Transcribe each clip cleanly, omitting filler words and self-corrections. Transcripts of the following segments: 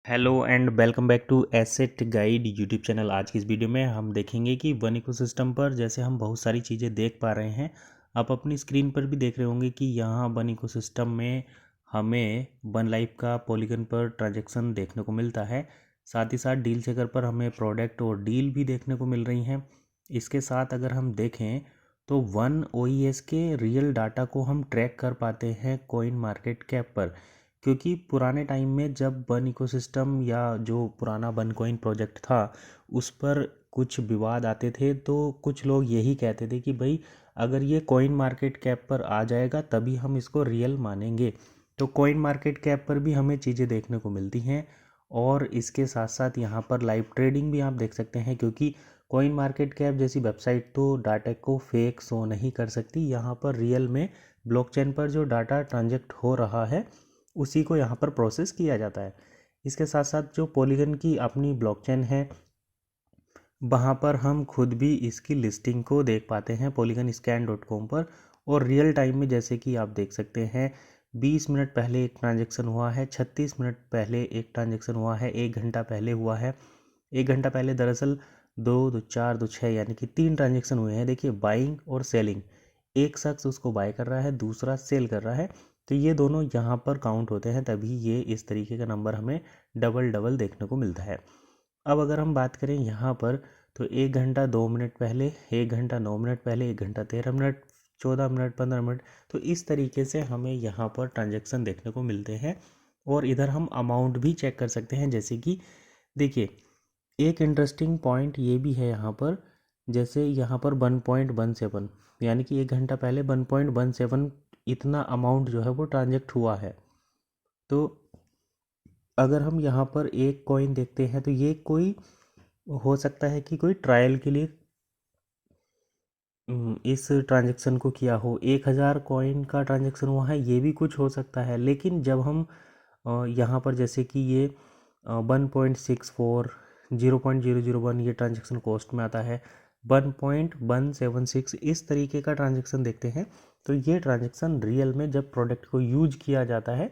Hello and welcome back to asset guide YouTube channel. आज की इस वीडियो में हम देखेंगे कि वन इकोसिस्टम पर जैसे हम बहुत सारी चीज़ें देख पा रहे हैं, आप अपनी स्क्रीन पर भी देख रहे होंगे कि यहाँ वन इकोसिस्टम में हमें वन लाइफ का पॉलीगन पर ट्रांजैक्शन देखने को मिलता है। साथ ही साथ डील चेकर पर हमें प्रोडक्ट और डील भी देखने को मिल रही हैं। इसके साथ अगर हम देखें तो वन ओईएस के रियल डाटा को हम ट्रैक कर पाते हैं कॉइन मार्केट कैप पर, क्योंकि पुराने टाइम में जब वन इकोसिस्टम या जो पुराना वन कॉइन प्रोजेक्ट था उस पर कुछ विवाद आते थे, तो कुछ लोग यही कहते थे कि भाई अगर ये कॉइन मार्केट कैप पर आ जाएगा तभी हम इसको रियल मानेंगे। तो कॉइन मार्केट कैप पर भी हमें चीज़ें देखने को मिलती हैं और इसके साथ साथ यहाँ पर लाइव ट्रेडिंग भी आप देख सकते हैं, क्योंकि कॉइन मार्केट कैप जैसी वेबसाइट तो डाटा को फेक शो नहीं कर सकती। यहाँ पर रियल में ब्लॉकचेन पर जो डाटा ट्रांजैक्ट हो रहा है उसी को यहाँ पर प्रोसेस किया जाता है। इसके साथ साथ जो पॉलीगन की अपनी ब्लॉकचेन है वहाँ पर हम खुद भी इसकी लिस्टिंग को देख पाते हैं polygon-scan.com पर, और रियल टाइम में जैसे कि आप देख सकते हैं 20 मिनट पहले एक ट्रांजैक्शन हुआ है, 36 मिनट पहले एक ट्रांजैक्शन हुआ है, 1 घंटा पहले हुआ है। 1 घंटा पहले दरअसल 2, 2, 4, 2, 6 यानी कि 3 ट्रांजैक्शन हुए हैं। देखिए बाइंग और सेलिंग, एक शख्स उसको बाय कर रहा है, दूसरा सेल कर रहा है, तो ये दोनों यहाँ पर काउंट होते हैं, तभी ये इस तरीके का नंबर हमें डबल डबल देखने को मिलता है। अब अगर हम बात करें यहाँ पर तो 1 घंटा 2 मिनट पहले, 1 घंटा 9 मिनट पहले, 1 घंटा 13 मिनट, 14 मिनट, 15 मिनट, तो इस तरीके से हमें यहाँ पर ट्रांजैक्शन देखने को मिलते हैं। और इधर हम अमाउंट भी चेक कर सकते हैं, जैसे कि देखिए एक इंटरेस्टिंग पॉइंट ये भी है यहाँ पर, जैसे यहाँ पर 1.17 यानी कि 1 घंटा पहले 1.17 इतना अमाउंट जो है वो ट्रांजैक्ट हुआ है। तो अगर हम यहाँ पर एक कॉइन देखते हैं तो ये कोई हो सकता है कि कोई ट्रायल के लिए इस ट्रांजैक्शन को किया हो। 1000 कॉइन का ट्रांजैक्शन हुआ है, ये भी कुछ हो सकता है। लेकिन जब हम यहाँ पर जैसे कि ये 1.64, 0.001 ये ट्रांजैक्शन कॉस्ट में आता है, 1.176 इस तरीके का ट्रांजैक्शन देखते हैं, तो ये ट्रांजैक्शन रियल में जब प्रोडक्ट को यूज किया जाता है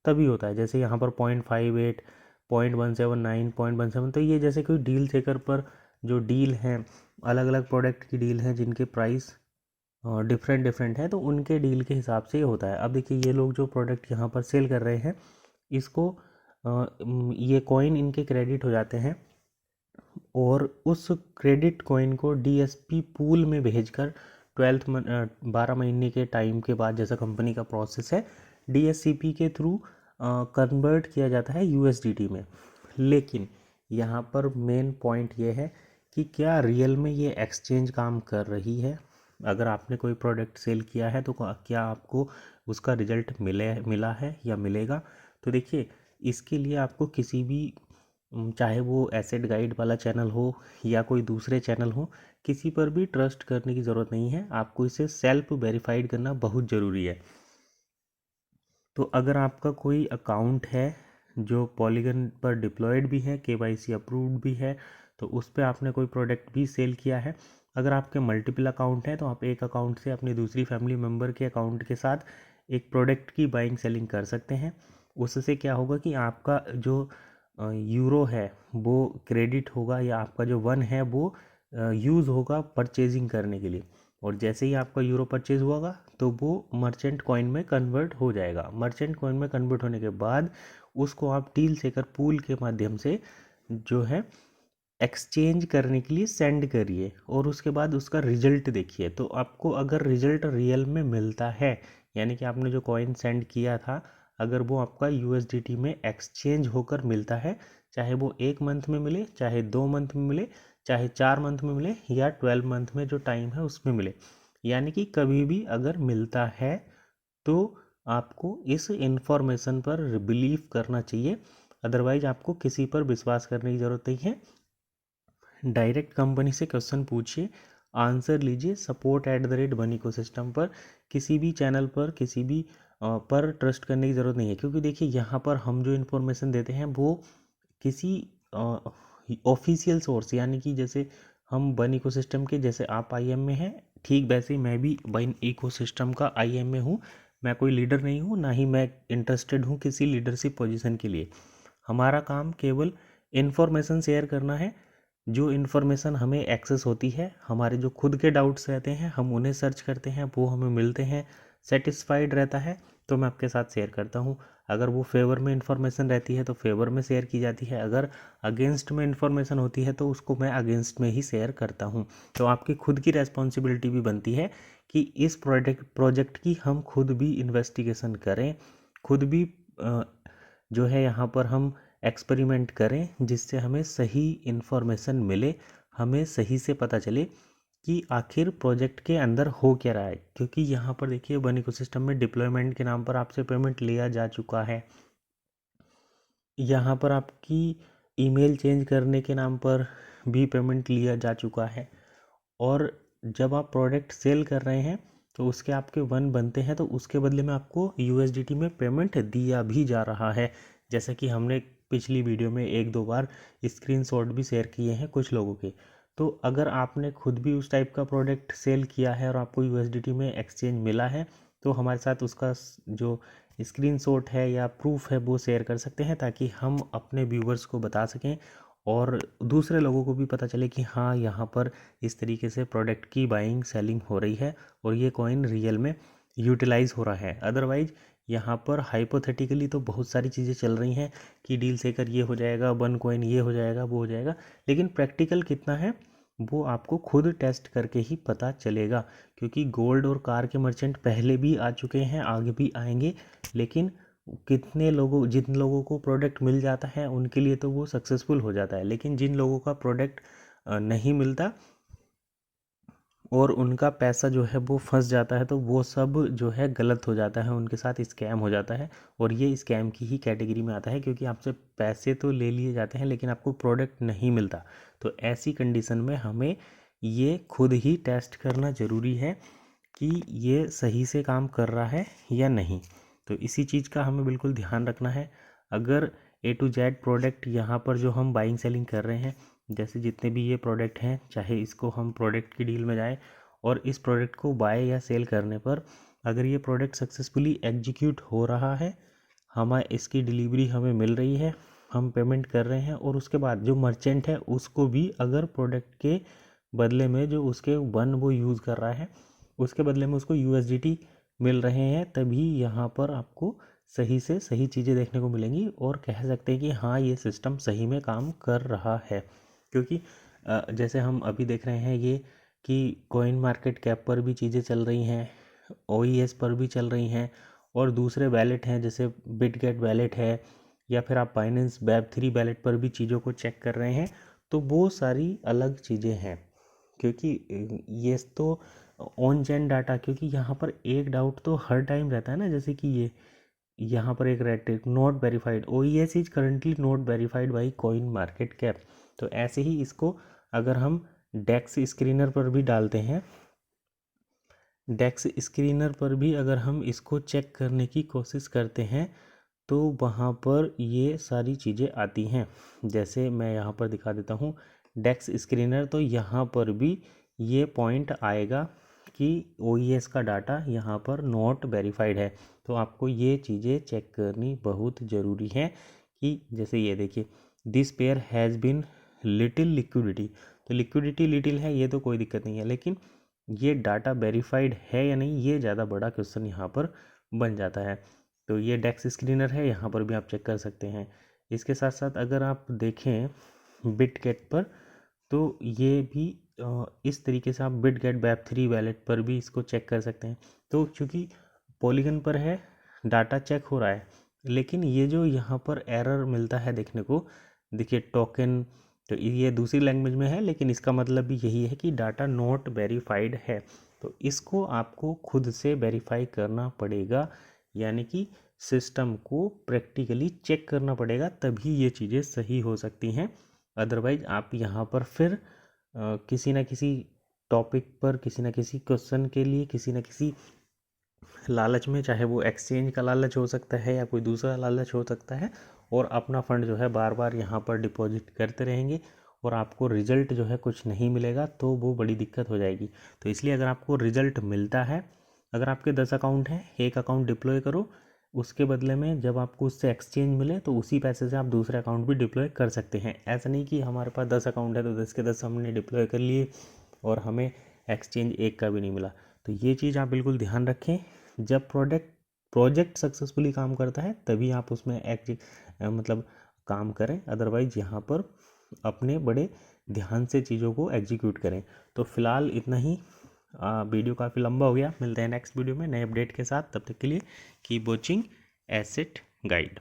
तभी होता है। जैसे यहाँ पर 0.58, 0.179, 0.17, तो ये जैसे कोई डील चेकर पर जो डील हैं, अलग अलग प्रोडक्ट की डील हैं जिनके प्राइस डिफरेंट डिफरेंट है, तो उनके डील के हिसाब से होता है। अब देखिए ये लोग जो प्रोडक्ट यहाँ पर सेल कर रहे हैं इसको ये कॉइन इनके क्रेडिट हो जाते हैं और उस क्रेडिट कॉइन को डीएसपी पूल में भेजकर 12 महीने के टाइम के बाद, जैसा कंपनी का प्रोसेस है, डीएससीपी के थ्रू कन्वर्ट किया जाता है यूएसडीटी में। लेकिन यहाँ पर मेन पॉइंट ये है कि क्या रियल में ये एक्सचेंज काम कर रही है। अगर आपने कोई प्रोडक्ट सेल किया है तो क्या आपको उसका रिजल्ट मिला है या मिलेगा। तो देखिए इसके लिए आपको किसी भी चाहे वो एसेट गाइड वाला चैनल हो या कोई दूसरे चैनल हो, किसी पर भी ट्रस्ट करने की ज़रूरत नहीं है। आपको इसे सेल्फ वेरीफाइड करना बहुत ज़रूरी है। तो अगर आपका कोई अकाउंट है जो पॉलीगन पर डिप्लॉयड भी है, केवाईसी अप्रूव्ड भी है, तो उस पर आपने कोई प्रोडक्ट भी सेल किया है। अगर आपके मल्टीपल अकाउंट हैं तो आप एक अकाउंट से अपनी दूसरी फैमिली मेम्बर के अकाउंट के साथ एक प्रोडक्ट की बाइंग सेलिंग कर सकते हैं। उससे क्या होगा कि आपका जो यूरो है वो क्रेडिट होगा, या आपका जो वन है वो यूज़ होगा परचेजिंग करने के लिए, और जैसे ही आपका यूरो परचेज होगा तो वो मर्चेंट कॉइन में कन्वर्ट हो जाएगा। मर्चेंट कॉइन में कन्वर्ट होने के बाद उसको आप डील सेकर पूल के माध्यम से जो है एक्सचेंज करने के लिए सेंड करिए, और उसके बाद उसका रिजल्ट देखिए। तो आपको अगर रिजल्ट रियल में मिलता है, यानी कि आपने जो कॉइन सेंड किया था अगर वो आपका यूएसडीटी में एक्सचेंज होकर मिलता है, चाहे वो 1 मंथ में मिले, चाहे 2 मंथ में मिले, चाहे 4 मंथ में मिले, या 12 मंथ में जो टाइम है उसमें मिले, यानी कि कभी भी अगर मिलता है तो आपको इस इंफॉर्मेशन पर बिलीव करना चाहिए। अदरवाइज आपको किसी पर विश्वास करने की ज़रूरत नहीं है। डायरेक्ट कंपनी से क्वेश्चन पूछिए, आंसर लीजिए। support@one ecosystem पर किसी भी चैनल पर, किसी भी पर ट्रस्ट करने की ज़रूरत नहीं है, क्योंकि देखिए यहाँ पर हम जो इन्फॉर्मेशन देते हैं वो किसी ऑफिशियल सोर्स, यानी कि जैसे हम वन इकोसिस्टम के, जैसे आप आईएम में हैं ठीक वैसे ही मैं भी वन इकोसिस्टम का आईएम में हूँ। मैं कोई लीडर नहीं हूँ, ना ही मैं इंटरेस्टेड हूँ किसी लीडरशिप पोजीशन के लिए। हमारा काम केवल इन्फॉर्मेशन शेयर करना है। जो इन्फॉर्मेशन हमें एक्सेस होती है, हमारे जो खुद के डाउट्स रहते हैं, हम उन्हें सर्च करते हैं, वो हमें मिलते हैं, सेटिस्फाइड रहता है तो मैं आपके साथ शेयर करता हूँ। अगर वो फेवर में इन्फॉर्मेशन रहती है तो फेवर में शेयर की जाती है, अगर अगेंस्ट में इन्फॉर्मेशन होती है तो उसको मैं अगेंस्ट में ही शेयर करता हूँ। तो आपकी खुद की रेस्पॉन्सिबिलिटी भी बनती है कि इस प्रोजेक्ट की हम खुद भी इन्वेस्टिगेशन करें, खुद भी जो है यहाँ पर हम एक्सपेरिमेंट करें, जिससे हमें सही इन्फॉर्मेशन मिले, हमें सही से पता चले कि आखिर प्रोजेक्ट के अंदर हो क्या रहा है। क्योंकि यहाँ पर देखिए वन इकोसिस्टम में डिप्लॉयमेंट के नाम पर आपसे पेमेंट लिया जा चुका है, यहाँ पर आपकी ईमेल चेंज करने के नाम पर भी पेमेंट लिया जा चुका है, और जब आप प्रोडक्ट सेल कर रहे हैं तो उसके आपके वन बनते हैं तो उसके बदले में आपको यूएसडीटी में पेमेंट दिया भी जा रहा है। जैसा कि हमने पिछली वीडियो में एक दो बार स्क्रीनशॉट भी शेयर किए हैं कुछ लोगों के। तो अगर आपने खुद भी उस टाइप का प्रोडक्ट सेल किया है और आपको यूएसडीटी में एक्सचेंज मिला है तो हमारे साथ उसका जो स्क्रीनशॉट है या प्रूफ है वो शेयर कर सकते हैं, ताकि हम अपने व्यूवर्स को बता सकें और दूसरे लोगों को भी पता चले कि हाँ यहाँ पर इस तरीके से प्रोडक्ट की बाइंग सेलिंग हो रही है और ये कॉइन रियल में यूटिलाइज हो रहा है। अदरवाइज यहाँ पर हाइपोथेटिकली तो बहुत सारी चीज़ें चल रही हैं कि डील से कर ये हो जाएगा, वन कॉइन ये हो जाएगा, वो हो जाएगा, लेकिन प्रैक्टिकल कितना है वो आपको खुद टेस्ट करके ही पता चलेगा। क्योंकि गोल्ड और कार के मर्चेंट पहले भी आ चुके हैं, आगे भी आएंगे, लेकिन कितने लोगों जिन लोगों को प्रोडक्ट मिल जाता है उनके लिए तो वो सक्सेसफुल हो जाता है, लेकिन जिन लोगों का प्रोडक्ट नहीं मिलता और उनका पैसा जो है वो फंस जाता है तो वो सब जो है गलत हो जाता है, उनके साथ स्कैम हो जाता है। और ये स्कैम की ही कैटेगरी में आता है, क्योंकि आपसे पैसे तो ले लिए जाते हैं लेकिन आपको प्रोडक्ट नहीं मिलता। तो ऐसी कंडीशन में हमें ये खुद ही टेस्ट करना ज़रूरी है कि ये सही से काम कर रहा है या नहीं। तो इसी चीज़ का हमें बिल्कुल ध्यान रखना है। अगर ए टू जेड प्रोडक्ट यहाँ पर जो हम बाइंग सेलिंग कर रहे हैं, जैसे जितने भी ये प्रोडक्ट हैं, चाहे इसको हम प्रोडक्ट की डील में जाएं और इस प्रोडक्ट को बाय या सेल करने पर अगर ये प्रोडक्ट सक्सेसफुली एग्जीक्यूट हो रहा है, हमें इसकी डिलीवरी हमें मिल रही है, हम पेमेंट कर रहे हैं, और उसके बाद जो मर्चेंट है उसको भी अगर प्रोडक्ट के बदले में जो उसके वन वो यूज़ कर रहा है उसके बदले में उसको यूएसडीटी मिल रहे हैं, तभी यहाँ पर आपको सही से सही चीज़ें देखने को मिलेंगी और कह सकते हैं कि हाँ ये सिस्टम सही में काम कर रहा है। क्योंकि जैसे हम अभी देख रहे हैं ये कि कॉइन मार्केट कैप पर भी चीज़ें चल रही हैं, ओईएस पर भी चल रही हैं, और दूसरे वैलेट हैं जैसे बिटगेट वैलेट है, या फिर आप बाइनेंस वेब3 वैलेट पर भी चीज़ों को चेक कर रहे हैं। तो वो सारी अलग चीज़ें हैं, क्योंकि ये तो ऑन चेन डाटा, क्योंकि यहाँ पर एक डाउट तो हर टाइम रहता है ना, जैसे कि ये यहाँ पर एक rate not verified, ओईएस is currently not verified by coin market cap. तो ऐसे ही इसको अगर हम डेक्स स्क्रीनर पर भी डालते हैं, डेक्स स्क्रीनर पर भी अगर हम इसको चेक करने की कोशिश करते हैं तो वहाँ पर ये सारी चीज़ें आती हैं। जैसे मैं यहाँ पर दिखा देता हूँ डेक्स स्क्रीनर, तो यहाँ पर भी ये पॉइंट आएगा कि ओईएस का डाटा यहाँ पर नॉट वेरीफाइड है। तो आपको ये चीज़ें चेक करनी बहुत ज़रूरी है कि जैसे ये देखिए this pair has been little liquidity, तो लिक्विडिटी लिटिल है ये तो कोई दिक्कत नहीं है, लेकिन ये डाटा वेरीफाइड है या नहीं ये ज़्यादा बड़ा क्वेश्चन यहाँ पर बन जाता है। तो ये डेक्स स्क्रीनर है, यहाँ पर भी आप चेक कर सकते हैं। इसके साथ साथ अगर आप देखें बिटगेट पर तो ये भी इस तरीके से आप बिटगेट वेब3 वैलेट पर भी इसको चेक कर सकते हैं। तो चूँकि पॉलीगन पर है डाटा चेक हो रहा है, लेकिन ये जो यहाँ पर एरर मिलता है देखने को, देखिए टोकन, तो ये दूसरी लैंग्वेज में है लेकिन इसका मतलब भी यही है कि डाटा नॉट वेरीफाइड है। तो इसको आपको खुद से वेरीफाई करना पड़ेगा, यानी कि सिस्टम को प्रैक्टिकली चेक करना पड़ेगा, तभी ये चीज़ें सही हो सकती हैं। अदरवाइज आप यहाँ पर फिर किसी न किसी टॉपिक पर किसी न किसी क्वेश्चन के लिए किसी न किसी लालच में, चाहे वो एक्सचेंज का लालच हो सकता है या कोई दूसरा लालच हो सकता है, और अपना फंड जो है बार बार यहाँ पर डिपॉजिट करते रहेंगे और आपको रिजल्ट जो है कुछ नहीं मिलेगा, तो वो बड़ी दिक्कत हो जाएगी। तो इसलिए अगर आपको रिजल्ट मिलता है, अगर आपके 10 अकाउंट हैं, एक अकाउंट डिप्लॉय करो, उसके बदले में जब आपको उससे एक्सचेंज मिले तो उसी पैसे से आप दूसरे अकाउंट भी डिप्लॉय कर सकते हैं। ऐसा नहीं कि हमारे पास 10 अकाउंट है तो 10 के 10 हमने डिप्लॉय कर लिए और हमें एक्सचेंज एक का भी नहीं मिला। तो ये चीज़ आप बिल्कुल ध्यान रखें, जब प्रोजेक्ट सक्सेसफुली काम करता है तभी आप उसमें मतलब काम करें, अदरवाइज यहाँ पर अपने बड़े ध्यान से चीज़ों को एग्जीक्यूट करें। तो फिलहाल इतना ही, वीडियो काफ़ी लंबा हो गया। मिलते हैं नेक्स्ट वीडियो में नए अपडेट के साथ, तब तक के लिए कीप वॉचिंग एसेट गाइड।